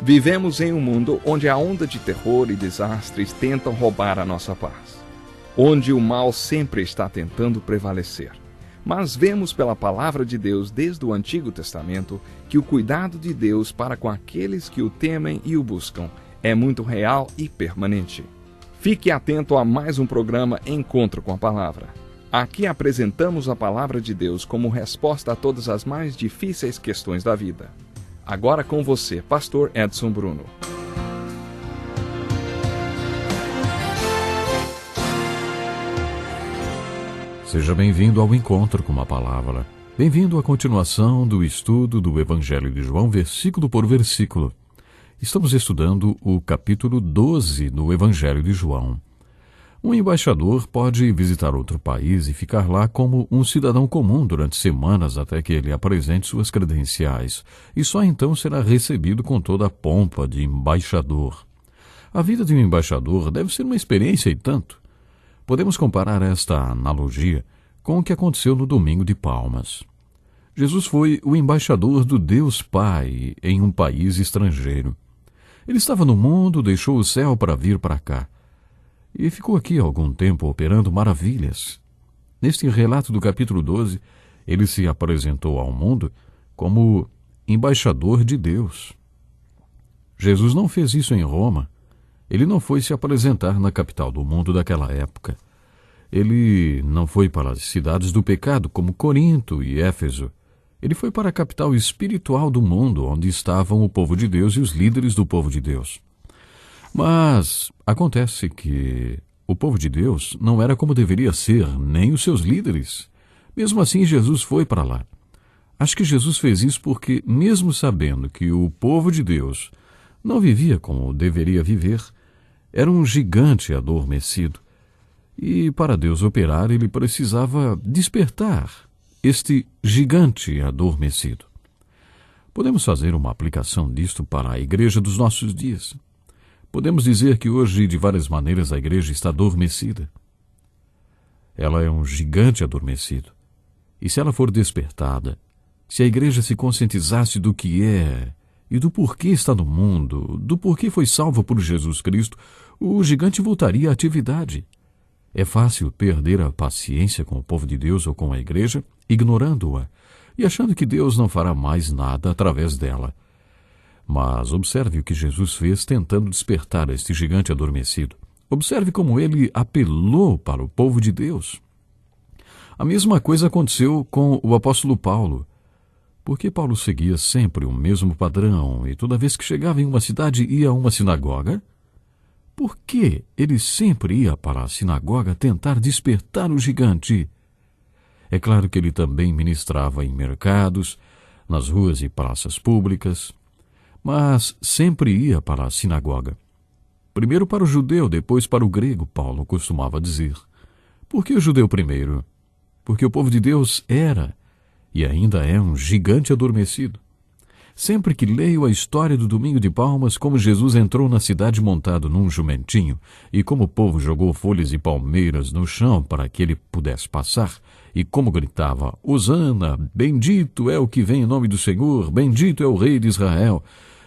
Vivemos em um mundo onde a onda de terror e desastres tentam roubar a nossa paz, onde o mal sempre está tentando prevalecer. Mas vemos pela palavra de Deus desde o Antigo Testamento que o cuidado de Deus para com aqueles que o temem e o buscam é muito real e permanente. Fique atento a mais um programa Encontro com a Palavra. Aqui apresentamos a palavra de Deus como resposta a todas as mais difíceis questões da vida. Agora com você, Pastor Edson Bruno. Seja bem-vindo ao Encontro com a Palavra. Bem-vindo à continuação do estudo do Evangelho de João, versículo por versículo. Estamos estudando o capítulo 12 do Evangelho de João. Um embaixador pode visitar outro país e ficar lá como um cidadão comum durante semanas até que ele apresente suas credenciais, e só então será recebido com toda a pompa de embaixador. A vida de um embaixador deve ser uma experiência e tanto. Podemos comparar esta analogia com o que aconteceu no Domingo de Palmas. Jesus foi o embaixador do Deus Pai em um país estrangeiro. Ele estava no mundo, deixou o céu para vir para cá. E ficou aqui algum tempo operando maravilhas. Neste relato do capítulo 12, ele se apresentou ao mundo como embaixador de Deus. Jesus não fez isso em Roma. Ele não foi se apresentar na capital do mundo daquela época. Ele não foi para as cidades do pecado, como Corinto e Éfeso. Ele foi para a capital espiritual do mundo, onde estavam o povo de Deus e os líderes do povo de Deus. Mas acontece que o povo de Deus não era como deveria ser, nem os seus líderes. Mesmo assim, Jesus foi para lá. Acho que Jesus fez isso porque, mesmo sabendo que o povo de Deus não vivia como deveria viver, era um gigante adormecido. E para Deus operar, ele precisava despertar este gigante adormecido. Podemos fazer uma aplicação disto para a igreja dos nossos dias. Podemos dizer que hoje, de várias maneiras, a igreja está adormecida. Ela é um gigante adormecido. E se ela for despertada, se a igreja se conscientizasse do que é e do porquê está no mundo, do porquê foi salva por Jesus Cristo, o gigante voltaria à atividade. É fácil perder a paciência com o povo de Deus ou com a igreja, ignorando-a e achando que Deus não fará mais nada através dela. Mas observe o que Jesus fez tentando despertar este gigante adormecido. Observe como ele apelou para o povo de Deus. A mesma coisa aconteceu com o apóstolo Paulo. Porque Paulo seguia sempre o mesmo padrão e toda vez que chegava em uma cidade ia a uma sinagoga? Por que ele sempre ia para a sinagoga tentar despertar o gigante? É claro que ele também ministrava em mercados, nas ruas e praças públicas, mas sempre ia para a sinagoga. Primeiro para o judeu, depois para o grego, Paulo costumava dizer. Por que o judeu primeiro? Porque o povo de Deus era e ainda é um gigante adormecido. Sempre que leio a história do Domingo de Palmas, como Jesus entrou na cidade montado num jumentinho, e como o povo jogou folhas e palmeiras no chão para que ele pudesse passar, e como gritava, Hosana, bendito é o que vem em nome do Senhor, bendito é o Rei de Israel.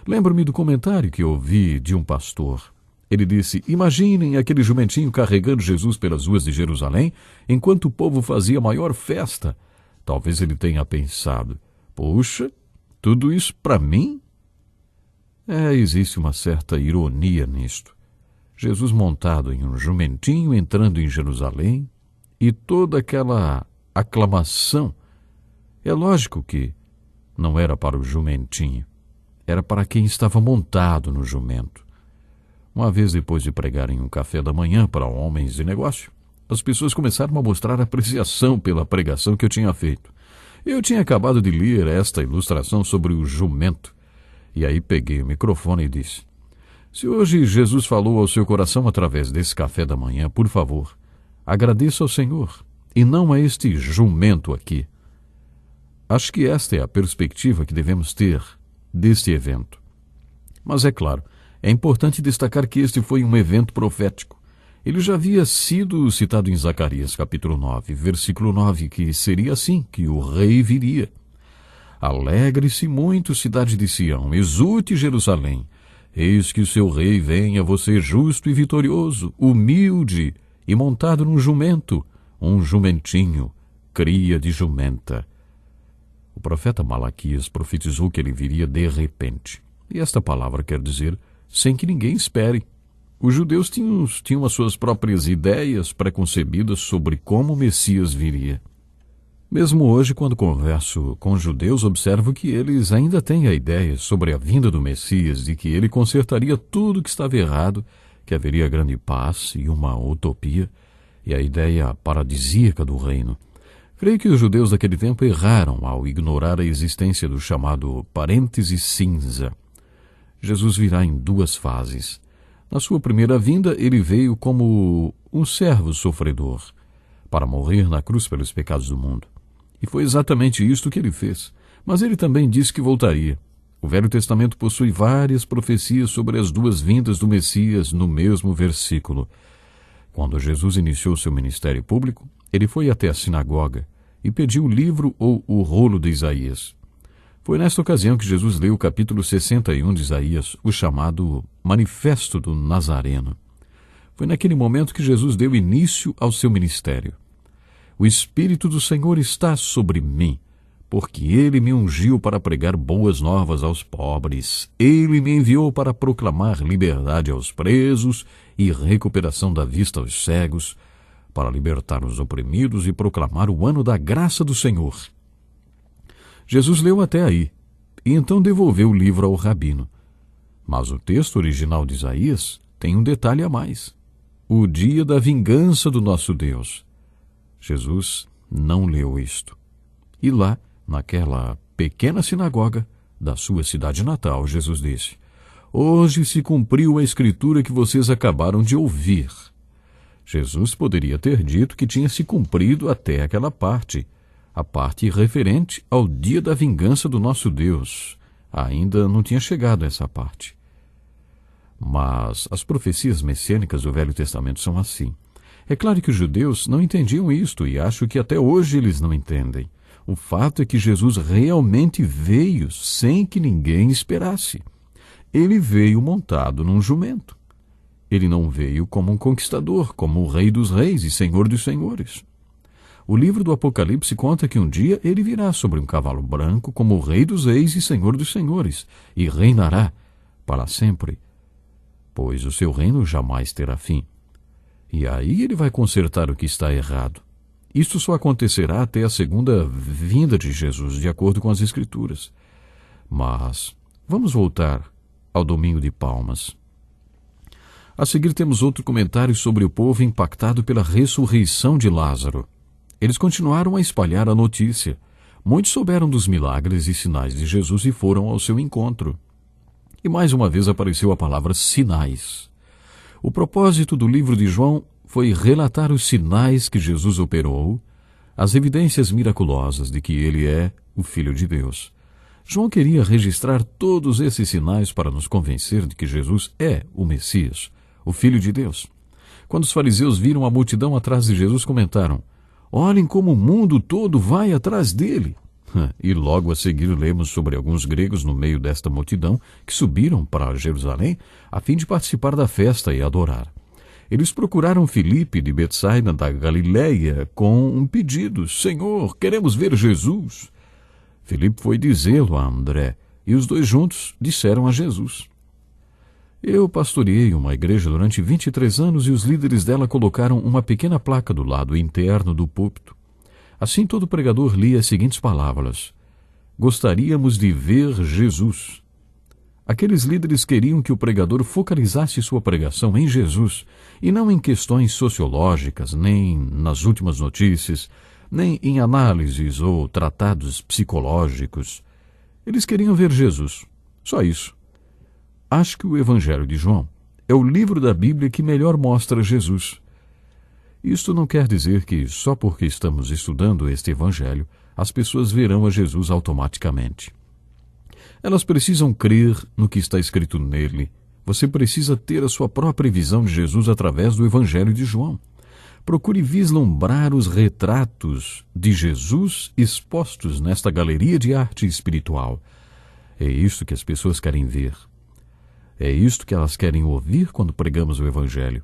Lembro-me do comentário que ouvi de um pastor. Ele disse, imaginem aquele jumentinho carregando Jesus pelas ruas de Jerusalém, enquanto o povo fazia a maior festa. Talvez ele tenha pensado, puxa, tudo isso para mim? Existe uma certa ironia nisto. Jesus montado em um jumentinho, entrando em Jerusalém, e toda aquela aclamação. É lógico que não era para o jumentinho, era para quem estava montado no jumento. Uma vez depois de pregar em um café da manhã para homens de negócio, as pessoas começaram a mostrar apreciação pela pregação que eu tinha feito. Eu tinha acabado de ler esta ilustração sobre o jumento. E aí peguei o microfone e disse, se hoje Jesus falou ao seu coração através desse café da manhã, por favor, agradeça ao Senhor e não a este jumento aqui. Acho que esta é a perspectiva que devemos ter deste evento. Mas é claro, é importante destacar que este foi um evento profético. Ele já havia sido citado em Zacarias, capítulo 9, versículo 9, que seria assim, que o rei viria. Alegre-se muito, cidade de Sião, exulte Jerusalém, Eis que o seu rei vem a você justo e vitorioso, humilde e montado num jumento, um jumentinho, cria de jumenta. O profeta Malaquias profetizou que ele viria de repente. E esta palavra quer dizer sem que ninguém espere. Os judeus tinham as suas próprias ideias preconcebidas sobre como o Messias viria. Mesmo hoje, quando converso com judeus, observo que eles ainda têm a ideia sobre a vinda do Messias, de que ele consertaria tudo que estava errado, que haveria grande paz e uma utopia, e a ideia paradisíaca do reino. Creio que os judeus daquele tempo erraram ao ignorar a existência do chamado parêntese cinza. Jesus virá em duas fases. Na sua primeira vinda, ele veio como um servo sofredor, para morrer na cruz pelos pecados do mundo. E foi exatamente isto que ele fez. Mas ele também disse que voltaria. O Velho Testamento possui várias profecias sobre as duas vindas do Messias no mesmo versículo. Quando Jesus iniciou seu ministério público, ele foi até a sinagoga e pediu o livro ou o rolo de Isaías. Foi nesta ocasião que Jesus leu o capítulo 61 de Isaías, o chamado Manifesto do Nazareno. Foi naquele momento que Jesus deu início ao seu ministério. O Espírito do Senhor está sobre mim, porque Ele me ungiu para pregar boas novas aos pobres. Ele me enviou para proclamar liberdade aos presos e recuperação da vista aos cegos, para libertar os oprimidos e proclamar o ano da graça do Senhor. Jesus leu até aí, e então devolveu o livro ao rabino. Mas o texto original de Isaías tem um detalhe a mais. O dia da vingança do nosso Deus. Jesus não leu isto. E lá, naquela pequena sinagoga da sua cidade natal, Jesus disse: Hoje se cumpriu a escritura que vocês acabaram de ouvir. Jesus poderia ter dito que tinha se cumprido até aquela parte, a parte referente ao dia da vingança do nosso Deus. Ainda não tinha chegado a essa parte. Mas as profecias messiânicas do Velho Testamento são assim. É claro que os judeus não entendiam isto e acho que até hoje eles não entendem. O fato é que Jesus realmente veio sem que ninguém esperasse. Ele veio montado num jumento. Ele não veio como um conquistador, como o Rei dos Reis e Senhor dos Senhores. O livro do Apocalipse conta que um dia ele virá sobre um cavalo branco como o Rei dos Reis e Senhor dos Senhores, e reinará para sempre, pois o seu reino jamais terá fim. E aí ele vai consertar o que está errado. Isto só acontecerá até a segunda vinda de Jesus, de acordo com as Escrituras. Mas vamos voltar ao Domingo de Palmas. A seguir temos outro comentário sobre o povo impactado pela ressurreição de Lázaro. Eles continuaram a espalhar a notícia. Muitos souberam dos milagres e sinais de Jesus e foram ao seu encontro. E mais uma vez apareceu a palavra sinais. O propósito do livro de João foi relatar os sinais que Jesus operou, as evidências miraculosas de que ele é o Filho de Deus. João queria registrar todos esses sinais para nos convencer de que Jesus é o Messias, o Filho de Deus. Quando os fariseus viram a multidão atrás de Jesus, comentaram: Olhem como o mundo todo vai atrás dele. E logo a seguir lemos sobre alguns gregos no meio desta multidão que subiram para Jerusalém a fim de participar da festa e adorar. Eles procuraram Filipe de Betsaida da Galileia com um pedido: Senhor, queremos ver Jesus. Filipe foi dizê-lo a André e os dois juntos disseram a Jesus. Eu pastoreei uma igreja durante 23 anos e os líderes dela colocaram uma pequena placa do lado interno do púlpito. Assim todo pregador lia as seguintes palavras: Gostaríamos de ver Jesus. Aqueles líderes queriam que o pregador focalizasse sua pregação em Jesus e não em questões sociológicas, nem nas últimas notícias, nem em análises ou tratados psicológicos. Eles queriam ver Jesus. Só isso. Acho que o Evangelho de João é o livro da Bíblia que melhor mostra Jesus. Isto não quer dizer que, só porque estamos estudando este Evangelho, as pessoas verão a Jesus automaticamente. Elas precisam crer no que está escrito nele. Você precisa ter a sua própria visão de Jesus através do Evangelho de João. Procure vislumbrar os retratos de Jesus expostos nesta galeria de arte espiritual. É isto que as pessoas querem ver. É isto que elas querem ouvir quando pregamos o Evangelho.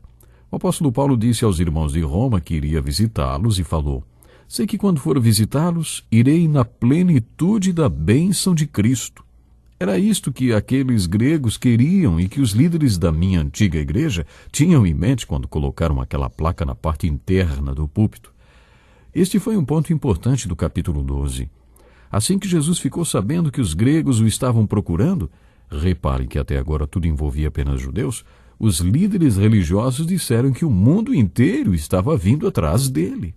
O apóstolo Paulo disse aos irmãos de Roma que iria visitá-los e falou: sei que quando for visitá-los, irei na plenitude da bênção de Cristo. Era isto que aqueles gregos queriam e que os líderes da minha antiga igreja tinham em mente quando colocaram aquela placa na parte interna do púlpito. Este foi um ponto importante do capítulo 12. Assim que Jesus ficou sabendo que os gregos o estavam procurando, reparem que até agora tudo envolvia apenas judeus, os líderes religiosos disseram que o mundo inteiro estava vindo atrás dele.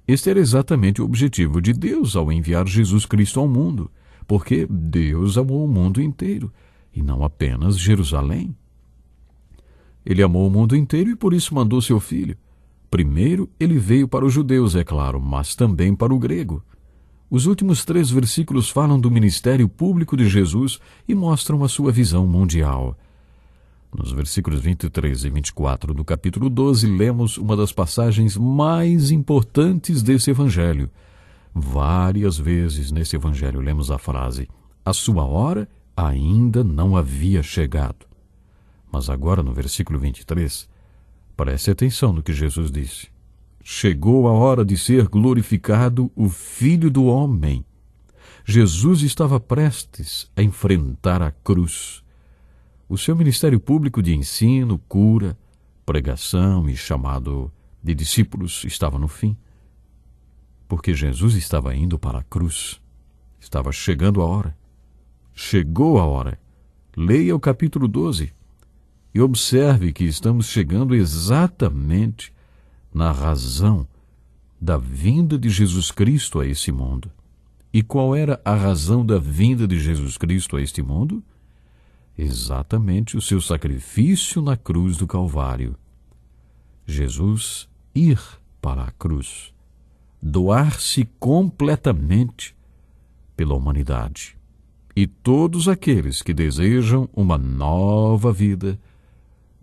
Este era exatamente o objetivo de Deus ao enviar Jesus Cristo ao mundo, porque Deus amou o mundo inteiro, e não apenas Jerusalém. Ele amou o mundo inteiro e por isso mandou seu Filho. Primeiro, ele veio para os judeus, é claro, mas também para o grego. Os últimos 3 versículos falam do ministério público de Jesus e mostram a sua visão mundial. Nos versículos 23 e 24 do capítulo 12, lemos uma das passagens mais importantes desse evangelho. Várias vezes nesse evangelho lemos a frase: a sua hora ainda não havia chegado. Mas agora no versículo 23, preste atenção no que Jesus disse. Chegou a hora de ser glorificado o Filho do Homem. Jesus estava prestes a enfrentar a cruz. O seu ministério público de ensino, cura, pregação e chamado de discípulos estava no fim. Porque Jesus estava indo para a cruz. Estava chegando a hora. Chegou a hora. Leia o capítulo 12 e observe que estamos chegando exatamente na razão da vinda de Jesus Cristo a esse mundo. E qual era a razão da vinda de Jesus Cristo a este mundo? Exatamente o seu sacrifício na cruz do Calvário. Jesus ir para a cruz. Doar-se completamente pela humanidade. E todos aqueles que desejam uma nova vida,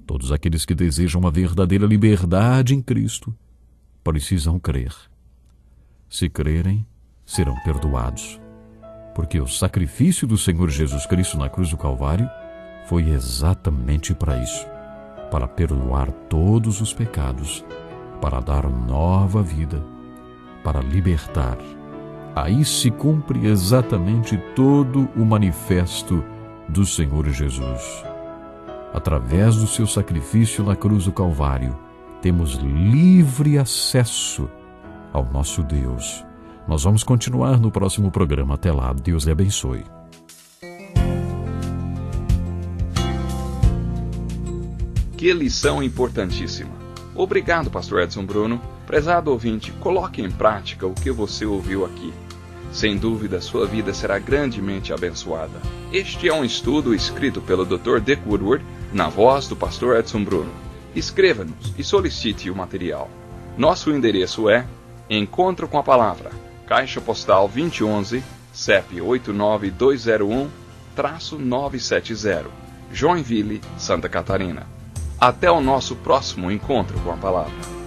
todos aqueles que desejam uma verdadeira liberdade em Cristo, precisam crer. Se crerem, serão perdoados. Porque o sacrifício do Senhor Jesus Cristo na cruz do Calvário foi exatamente para isso, para perdoar todos os pecados, para dar nova vida, para libertar. Aí se cumpre exatamente todo o manifesto do Senhor Jesus. Através do seu sacrifício na cruz do Calvário, temos livre acesso ao nosso Deus. Nós vamos continuar no próximo programa. Até lá, Deus lhe abençoe. Que lição importantíssima! Obrigado, pastor Edson Bruno. Prezado ouvinte, coloque em prática o que você ouviu aqui. Sem dúvida, sua vida será grandemente abençoada. Este é um estudo escrito pelo Dr. Dick Woodward, na voz do pastor Edson Bruno. Escreva-nos e solicite o material. Nosso endereço é Encontro com a Palavra, Caixa Postal 2011, CEP 89201-970, Joinville, Santa Catarina. Até o nosso próximo Encontro com a Palavra.